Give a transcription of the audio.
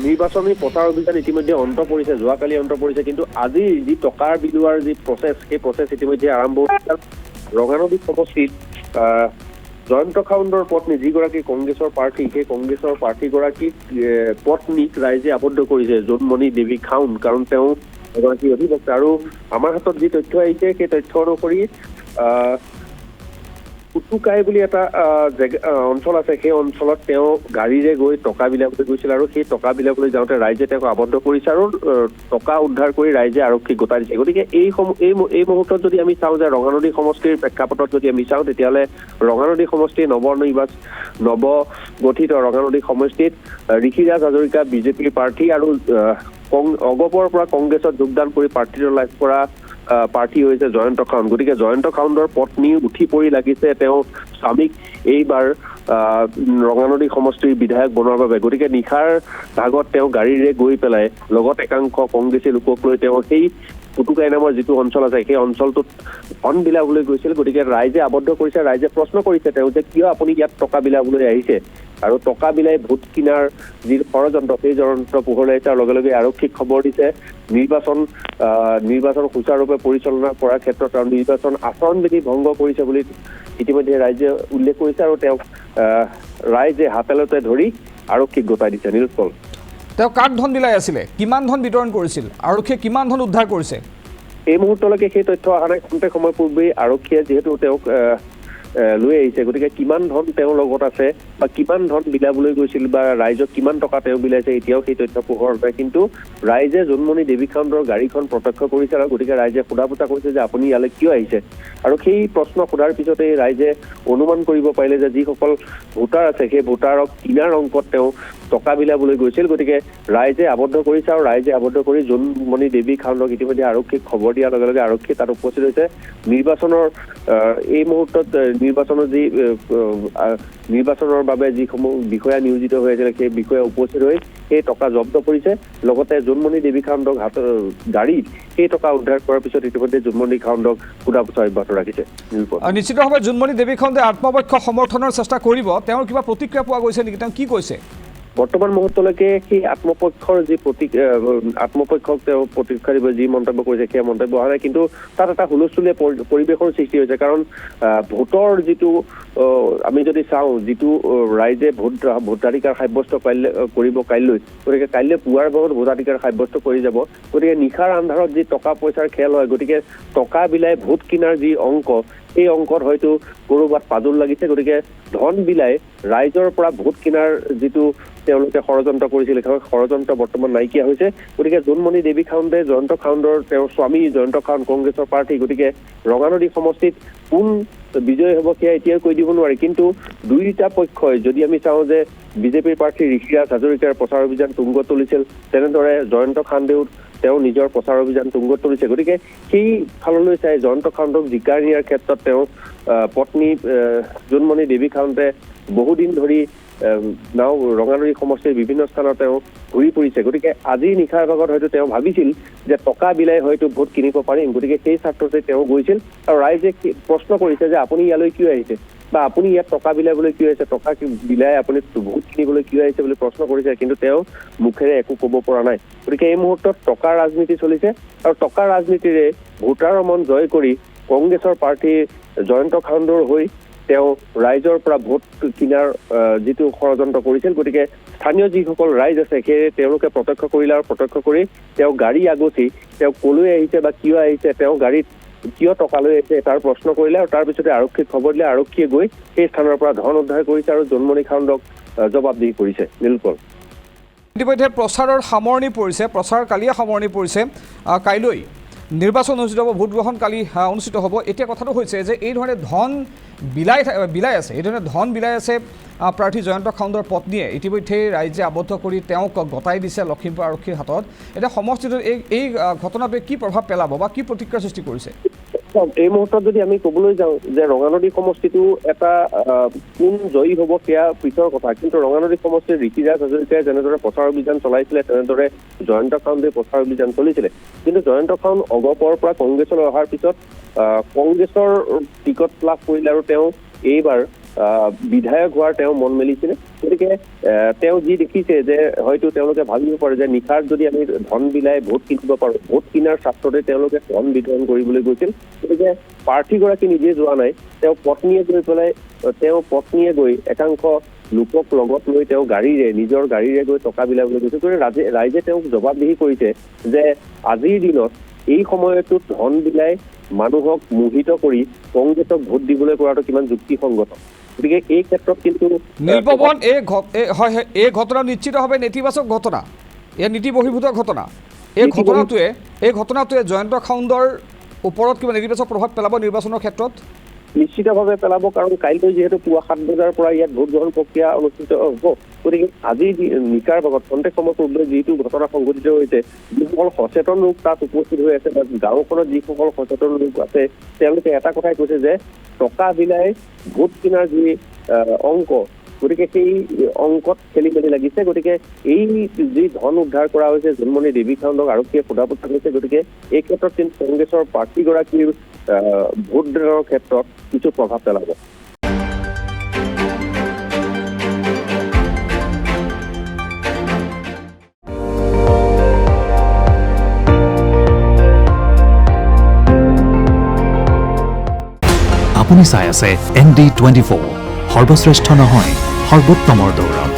নিৰ্বাচনী প্ৰচাৰ অভিযান ইতিমধ্যে অন্ত পৰিছে, যোৱাকালি অন্ত পৰিছে, কিন্তু আজি যি টকাৰ বিলোৱাৰ যি প্ৰচেছ, সেই প্ৰচেছ ইতিমধ্যে আৰম্ভ হৈছে। ৰঙানদী সমষ্টিত জয়ন্ত খাউণ্ডৰ পত্নী যিগৰাকী কংগ্ৰেছৰ প্ৰাৰ্থী, সেই কংগ্ৰেছৰ প্ৰাৰ্থীগৰাকীক পত্নীক ৰাইজে আবদ্ধ কৰিছে, জোনমণি দেৱী খাউণ্ড, কাৰণ তেওঁ এগৰাকী অধিবক্তা। আৰু আমাৰ হাতত যি তথ্য আহিছে সেই তথ্য অনুসৰি কুটুকাই বুলি এটা অঞ্চল আছে, সেই অঞ্চলত তেওঁ গাড়ীৰে গৈ টকা বিলাবলৈ গৈছিল, আৰু সেই টকা বিলাবলৈ যাওঁতে ৰাইজে তেওঁক আবদ্ধ কৰিছে আৰু টকা উদ্ধাৰ কৰি ৰাইজে আৰক্ষীক গতাই দিছে। গতিকে এই মুহূৰ্তত যদি আমি চাওঁ যে ৰঙানদী সমষ্টিৰ প্ৰেক্ষাপটত যদি আমি চাওঁ, তেতিয়াহ'লে ৰঙানদী সমষ্টিৰ নৱগঠিত ৰঙানদী সমষ্টিত ঋষিৰাজ হাজৰিকা বিজেপিৰ প্ৰাৰ্থী আৰু অগপৰ পৰা কংগ্ৰেছত যোগদান কৰি প্ৰাৰ্থীত্ব লাভ কৰা প্ৰাৰ্থী হৈছে জয়ন্ত খাউণ্ড। গতিকে জয়ন্ত খাউণ্ডৰ পত্নী উঠি পৰি লাগিছে তেওঁ স্বামীক এইবাৰ ৰঙানদী সমষ্টিৰ বিধায়ক বনোৱাৰ বাবে। গতিকে নিশাৰ ভাগত তেওঁ গাড়ীৰে গৈ পেলাই লগত একাংশ কংগ্ৰেছী লোকক লৈ তেওঁ সেই কুটুকাই নামৰ যিটো অঞ্চল আছে সেই অঞ্চলটোত ধন বিলাবলৈ গৈছিল। গতিকে ৰাইজে আবদ্ধ কৰিছে, ৰাইজে প্ৰশ্ন কৰিছে তেওঁ যে কিয় আপুনি ইয়াত টকা বিলাবলৈ আহিছে, আৰু টকা বিলাই ভোট কিনাৰ যি ষড়যন্ত্ৰ, সেই ষড়যন্ত্ৰ পোহৰাই তাৰ লগে লগে আৰক্ষীক খবৰ দিছে। নিৰ্বাচন সুচাৰুৰূপে পৰিচালনা কৰাৰ ক্ষেত্ৰত আৰু নিৰ্বাচন আচৰণ বিধি ভংগ কৰিছে বুলি ইতিমধ্যে ৰাইজে উল্লেখ কৰিছে, আৰু তেওঁক ৰাইজে হাতেলতে ধৰি আৰক্ষীক গতাই দিছে। নীলোৎপল, তেওঁ কাক ধন বিলাই আছিলে, কিমান ধন বিতৰণ কৰিছিল, আৰক্ষীয়ে কিমান ধন উদ্ধাৰ কৰিছে? এই মুহূৰ্তলৈকে সেই তথ্য অহা নাই। খন্তেক সময় পূৰ্বেই আৰক্ষীয়ে যিহেতু তেওঁক লৈ আহিছে, গতিকে কিমান ধন তেওঁৰ লগত আছে বা কিমান ধন বিলাবলৈ গৈছিল বা ৰাইজক কিমান টকা তেওঁ বিলাইছে, এতিয়াও সেই তথ্য পোহৰ নাই। কিন্তু ৰাইজে জোনমণি দেৱী খাউণ্ডৰ গাড়ীখন প্ৰত্যক্ষ কৰিছে, আৰু গতিকে ৰাইজে সোধা পোছা কৰিছে যে আপুনি ইয়ালৈ কিয় আহিছে, আৰু সেই প্ৰশ্ন সোধাৰ পিছতেই ৰাইজে অনুমান কৰিব পাৰিলে যে যিসকল ভোটাৰ আছে সেই ভোটাৰক কিনাৰ অংকত তেওঁ টকা বিলাবলৈ গৈছিল। গতিকে ৰাইজে আবদ্ধ কৰিছে, আৰু ৰাইজে আবদ্ধ কৰি জোনমণি দেৱী খাউণ্ডক ইতিমধ্যে আৰক্ষীক খবৰ দিয়াৰ লগে লগে আৰক্ষী তাত উপস্থিত হৈছে। এই মুহূৰ্তত নিৰ্বাচনৰ বাবে যিসমূহ বিষয়া নিয়োজিত হৈ আছিল সেই বিষয়া উপস্থিত হৈ সেই টকা জব্দ কৰিছে। লগতে জোনমণি দেৱী খাউণ্ডক গাড়ীত সেই টকা উদ্ধাৰ কৰাৰ পিছত ইতিমধ্যে জোনমণি খাউণ্ডক সোধা পোছা অব্যাহত ৰাখিছে। নিশ্চিতভাৱে জোনমণি দেৱী খাউণ্ডে আত্মপক্ষ সমৰ্থনৰ চেষ্টা কৰিব, তেওঁৰ কিবা প্ৰতিক্ৰিয়া পোৱা গৈছে নেকি, তেওঁ কি কৈছে? বৰ্তমান মুহূৰ্তলৈকে সেই আত্মপক্ষক তেওঁ প্ৰতিক্ৰিয়া দিব যি মন্তব্য কৰিছে সেই মন্তব্য অহা নাই, কিন্তু তাত এটা হুলস্থুলীয়া পৰিৱেশৰ সৃষ্টি হৈছে। কাৰণ ভোটৰ যিটো আমি যদি চাওঁ, যিটো ৰাইজে ভোটাধিকাৰ সাব্যস্ত কৰিব কাইলৈ, গতিকে কাইলৈ পুৱাৰ ভাগত ভোটাধিকাৰ সাব্যস্ত কৰি যাব। গতিকে নিশাৰ আন্ধাৰত যি টকা পইচাৰ খেল হয়, গতিকে টকা বিলাই ভোট কিনাৰ যি অংক, এই অংকত হয়তো ক'ৰবাত পাজল লাগিছে। গতিকে ধন বিলাই ৰাইজৰ পৰা ভোট কিনাৰ যিটো তেওঁলোকে ষড়যন্ত্ৰ কৰিছিল, সেই ষড়যন্ত্ৰ বৰ্তমান নাইকিয়া হৈছে। গতিকে জোনমণি দেৱী খাউণ্ডে জয়ন্ত খাউণ্ডৰ তেওঁৰ স্বামী জয়ন্ত খাউণ্ড কংগ্ৰেছৰ প্ৰাৰ্থী। গতিকে ৰঙানদী সমষ্টিত কোন বিজয়ী হ'ব সেয়া এতিয়াও কৈ দিব নোৱাৰি, কিন্তু দুয়োটা পক্ষই যদি আমি চাওঁ যে বিজেপিৰ প্ৰাৰ্থী ঋষিৰাজ হাজৰিকাৰ প্ৰচাৰ অভিযান তুংগত তুলিছিল, তেনেদৰে জয়ন্ত খাউণ্ডেও তেওঁ নিজৰ প্ৰচাৰ অভিযান তুংগত তুলিছে। গতিকে সেই ফাললৈ চাই জয়ন্ত খাউণ্ডক জিকাৰ নিয়াৰ ক্ষেত্ৰত তেওঁ পত্নী জোনমণি দেৱী খাউণ্ডে বহুদিন ধৰি ৰঙানদী সমষ্টিৰ বিভিন্ন স্থানত তেওঁ ঘূৰি ফুৰিছে। গতিকে আজি নিশাৰ ভাগত হয়তো তেওঁ ভাবিছিল যে টকা বিলাই হয়তো ভোট কিনিব পাৰিম, গতিকে সেই স্বাৰ্থতে তেওঁ গৈছিল। আৰু ৰাইজে প্ৰশ্ন কৰিছে যে আপুনি ইয়ালৈ কিয় আহিছে, বা আপুনি ইয়াত টকা বিলাবলৈ কিয় আহিছে, টকা বিলাই আপুনি ভোট কিনিবলৈ কিয় আহিছে বুলি প্ৰশ্ন কৰিছে, কিন্তু তেওঁ মুখেৰে একো ক'ব পৰা নাই। গতিকে এই মুহূৰ্তত টকাৰ ৰাজনীতি চলিছে, আৰু টকাৰ ৰাজনীতিৰে ভোটাৰৰ মন জয় কৰি কংগ্ৰেছৰ প্ৰাৰ্থী জয়ন্ত খাউণ্ডৰ হৈ তেওঁ ৰাইজৰ পৰা ভোট কিনাৰ যিটো ষড়যন্ত্ৰ কৰিছিল। গতিকে স্থানীয় যিসকল ৰাইজ আছে সেই তেওঁলোকে প্ৰত্যক্ষ কৰিলে, আৰু প্ৰত্যক্ষ কৰি তেওঁ গাড়ী আগচি তেওঁ কলৈ আহিছে বা কিয় আহিছে, তেওঁ গাড়ীত কিয় টকা লৈ আহিছে তাৰ প্ৰশ্ন কৰিলে, আৰু তাৰপিছতে আৰক্ষীক খবৰ দিলে। আৰক্ষীয়ে গৈ সেই স্থানৰ পৰা ধন উদ্ধাৰ কৰিছে আৰু জোনমণি খাউণ্ডক জবাবদিহি কৰিছে। নীলোৎপল, ইতিমধ্যে প্ৰচাৰৰ সামৰণি পৰিছে, প্ৰচাৰ কালিয়ে সামৰণি পৰিছে। কাইলৈ নিৰ্বাচন অনুষ্ঠিত হ'ব, ভোট গ্ৰহণ কালি অনুষ্ঠিত হ'ব। এতিয়া কথাটো হৈছে যে এই ধৰণে ধন বিলাই আছে, এই ধৰণে ধন বিলাই আছে প্ৰাৰ্থী জয়ন্ত খাউণ্ডৰ পত্নীয়ে। ইতিমধ্যে ৰাইজে আবদ্ধ কৰি তেওঁক গতাই দিছে লখিমপুৰ আৰক্ষীৰ হাতত। এতিয়া সমষ্টিটোত এই ঘটনাটোৱে কি প্ৰভাৱ পেলাব বা কি প্ৰতিক্ৰিয়াৰ সৃষ্টি কৰিছে? এই মুহূৰ্তত যদি আমি ক'বলৈ যাওঁ যে ৰঙানদী সমষ্টিটো এটা কোন জয়ী হ'ব সেয়া পিছৰ কথা, কিন্তু ৰঙানদী সমষ্টিৰ ঋষিৰাজ হাজৰিকাই যেনেদৰে প্ৰচাৰ অভিযান চলাইছিলে তেনেদৰে জয়ন্ত খাউণ্ডে প্ৰচাৰ অভিযান চলিছিলে। কিন্তু জয়ন্ত খাউণ্ড অগপৰ পৰা কংগ্ৰেছলৈ অহাৰ পিছত কংগ্ৰেছৰ টিকট লাভ কৰিলে, আৰু তেওঁ এইবাৰ বিধায়ক হোৱাৰ তেওঁ মন মেলিছিলে। গতিকে তেওঁ যি দেখিছে যে হয়তো তেওঁলোকে ভাবিব পাৰে যে নিশাৰ যদি আমি ধন বিলাই ভোট কিনিব পাৰোঁ, ভোট কিনাৰ স্বাৰ্থতে তেওঁলোকে ধন বিতৰণ কৰিবলৈ গৈছিল। গতিকে প্ৰাৰ্থীগৰাকী নিজে যোৱা নাই, তেওঁ পত্নীয়ে গৈ একাংশ লোকক লগত লৈ তেওঁ নিজৰ গাড়ীৰে গৈ টকা বিলাবলৈ গৈছে। গতিকে ৰাইজে তেওঁক জবাবদিহি কৰিছে যে আজিৰ দিনত এই সময়তো ধন বিলাই মানুহক মোহিত কৰি কংগ্ৰেছক ভোট দিবলৈ কৰাটো কিমান যুক্তিসংগত। গতিকে এই ক্ষেত্ৰত কিন্তু নীলপৱন, এই ঘটনা নিশ্চিতভাৱে নেতিবাচক ঘটনা, এয়া নীতি বহিৰ্ভূত ঘটনা। এই ঘটনাটোৱে জয়ন্ত খাউণ্ডৰ ওপৰত কিবা নেতিবাচক প্ৰভাৱ পেলাব নিৰ্বাচনৰ ক্ষেত্ৰত? নিশ্চিতভাৱে পেলাব, কাৰণ কাইলৈ যিহেতু পুৱা 7 বজাৰ পৰা ইয়াত ভোট গ্ৰহণ প্ৰক্ৰিয়া অনুষ্ঠিত হ'ব। গতিকে আজি নিশাৰ ভাগত খন্তেক সময় পূৰ্বে যিটো ঘটনা সংঘটিত হৈছে, যিসকল সচেতন লোক তাত উপস্থিত হৈ আছে বা গাঁওখনত যিসকল সচেতন লোক আছে, তেওঁলোকে এটা কথাই কৈছে যে টকা বিলাই ভোট কিনাৰ যি অংক, গতিকে সেই অংকত খেলি মেলি লাগিছে। গতিকে এই যি ধন উদ্ধাৰ কৰা হৈছে জোনমণি দেৱী খাউণ্ডক আৰক্ষীয়ে সোধাপোছা কৰিছে। গতিকে এই ক্ষেত্ৰত কিন্তু কংগ্ৰেছৰ প্ৰাৰ্থীগৰাকীৰ ভোটদানৰ ক্ষেত্ৰত কিছু প্ৰভাৱ পেলাব। আপুনি চাই আছে ND24, সৰ্বশ্ৰেষ্ঠ নহয় সৰ্বোত্তমৰ দৌৰত।